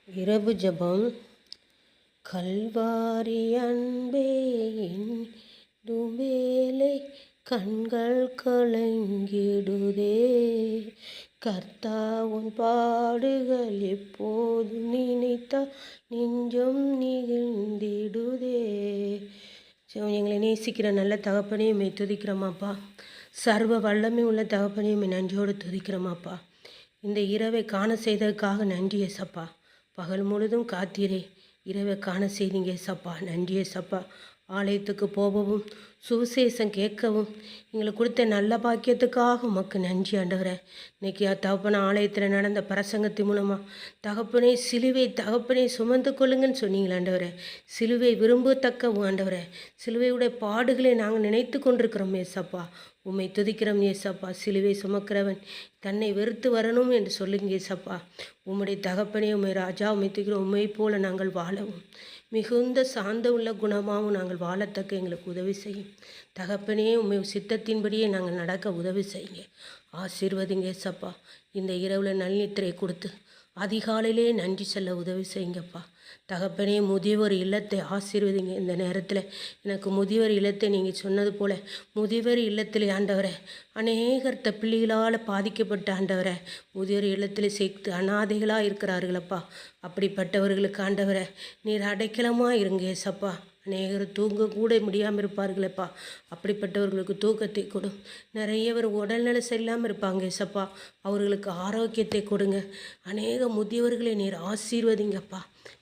இரவு ஜெபம். கல்வாரி அன்பே வேலை கண்கள் கலங்கிடுதே, கர்த்தா உன் பாடுகள் எப்போது நினைத்தால் நெஞ்சம் நிகழ்ந்திடுதே. எங்களை நேசிக்கிற நல்ல தகப்பனே உம்மை துதிக்கிறோமாப்பா. சர்வ வல்லமை உள்ள தகப்பனே உம்மை நன்றியோடு துதிக்கிறோமாப்பா. இந்த இரவை காண செய்ததுக்காக நன்றி ஏசப்பா. பகல் முழுதும் காத்தீரே, இரவை காண செய்தீங்க ஏசப்பா. நன்றி ஏசப்பா. ஆலயத்துக்கு போகவும் சுவிசேஷம் கேட்கவும் எங்களுக்கு கொடுத்த நல்ல பாக்கியத்துக்காக உமக்கு நன்றி ஆண்டவரே. இன்றைக்கி தகப்பன ஆலயத்தில் நடந்த பிரசங்கத்தின் மூலமாக தகப்பனே சிலுவை தகப்பனே சுமந்து கொள்ளுங்கன்னு சொன்னீங்களே ஆண்டவரே. சிலுவை விரும்பத்தக்க ஆண்டவரே, சிலுவையுடைய பாடுகளை நாங்கள் நினைத்து கொண்டிருக்கிறோம் ஏசப்பா. உம்மை துதிக்கிறோம் ஏசப்பா. சிலுவை சுமக்கிறவன் தன்னை வெறுத்து வரணும் என்று சொல்லுங்க ஏசப்பா. உம்முடைய தகப்பனே உம்மை ராஜா உம்மை துதிக்கிறோம். உம்மை போல நாங்கள் வாழவும் மிகுந்த சாந்த உள்ள குணமாகவும் நாங்கள் வாழத்தக்க எங்களுக்கு உதவி செய்யும் தகப்பனே. உண்மை சித்தத்தின்படியே நாங்கள் நடக்க உதவி செய்யுங்க. ஆசீர்வதிங்க ஏசப்பா. இந்த இரவில் நல்நித்திரை கொடுத்து அதிகாலையிலே நன்றி சொல்ல உதவி செய்யுங்கப்பா. தகப்பனே முதியவர் இல்லத்தை ஆசீர்வதிங்க. இந்த நேரத்தில் எனக்கு முதியவர் இல்லத்தை நீங்கள் சொன்னது போல் முதியவர் இல்லத்தில் ஆண்டவரை அநேகர் பிள்ளைகளால் பாதிக்கப்பட்ட ஆண்டவரை முதியோர் இல்லத்தில் சேர்த்து அனாதைகளாக இருக்கிறார்களப்பா. அப்படிப்பட்டவர்களுக்கு ஆண்டவரை நீர் அடைக்கலமாக இருங்க ஏசப்பா. அநேகர் தூங்க கூட முடியாமல் இருப்பார்களப்பா. அப்படிப்பட்டவர்களுக்கு தூக்கத்தை கொடு. நிறைய பேர் உடல்நல சரியில்லாமல் இருப்பாங்க ஏசப்பா. அவர்களுக்கு ஆரோக்கியத்தை கொடுங்க. அநேக முதியவர்களை நீர் ஆசீர்வதிங்கப்பா.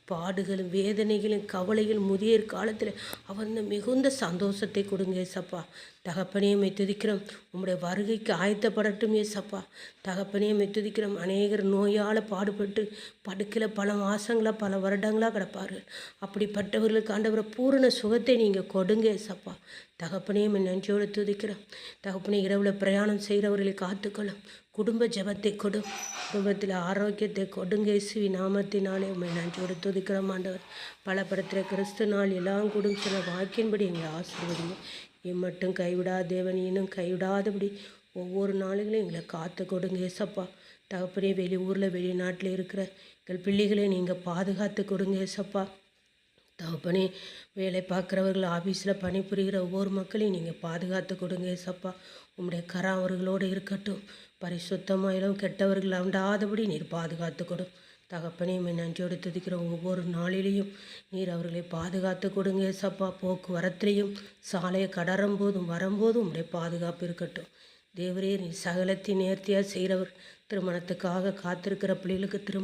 பாடுகளும் வேதனைகளும் கவலைகளும் முதியோர் காலத்தில் அவர்ந்த மிகுந்த சந்தோஷத்தை கொடுங்க ஏசப்பா. தகப்பனையுமே துதிக்கிறோம். உம்முடைய வருகைக்கு ஆயத்தப்படட்டும் ஏசப்பா. தகப்பனையுமே துதிக்கிறோம். அநேகர் நோயால் பாடுபட்டு படுக்கையில் பல மாதங்களாக பல வருடங்களாக கிடப்பார்கள். அப்படிப்பட்டவர்களுக்கு ஆண்டவரை பூரண சுகத்தை நீங்கள் கொடுங்க ஏசப்பா. தகப்பனையும் நன்றியோடு துதிக்கிறோம். தகப்பனை இரவில் பிரயாணம் செய்கிறவர்களை காத்துக்கொள்ளும். குடும்ப ஜெபத்தை கொடு. குடும்பத்தில் ஆரோக்கியத்தை கொடுங்க இயேசுவி நாமத்தினாலே உண்மை நன்றியோடு துதிக்கிறோம் ஆண்டவர். பலப்படுத்துகிற கிறிஸ்து நாள் எல்லாம் கூடும் சில வாக்கின்படி எங்களை ஆசீர்வதிங்க. மட்டும் கைவிடாத தேவன் இன்னும் கைவிடாதபடி ஒவ்வொரு நாளுகளையும் எங்களை காத்து கொடுங்க ஏசப்பா. தகப்பனே வெளியூரில் வெளிநாட்டில் இருக்கிற எங்கள் பிள்ளைகளை நீங்கள் பாதுகாத்து கொடுங்க ஏசப்பா. தகப்பனே வேலை பார்க்குறவர்கள் ஆஃபீஸில் பணிபுரிகிற ஒவ்வொரு மக்களையும் நீங்கள் பாதுகாத்து கொடுங்க ஏசப்பா. உம்முடைய கரம் அவர்களோடு இருக்கட்டும். பரிசுத்தமாயிலும் கெட்டவர்கள் அண்டாதபடி நீர் பாதுகாத்து கொடு. தகப்பனே நன்றியோடு துதிக்கிற ஒவ்வொரு நாளிலையும் நீர் அவர்களை பாதுகாத்து கொடுங்க ஏசப்பா. போக்குவரத்துலையும் சாலையை கடறும் போதும் வரும்போதும் உம்முடைய பாதுகாப்பு இருக்கட்டும். தேவரே நீ சகலத்தை நேர்த்தியாக செய்கிறவர். திருமணத்துக்காக காத்திருக்கிற பிள்ளைகளுக்கு திருமணம்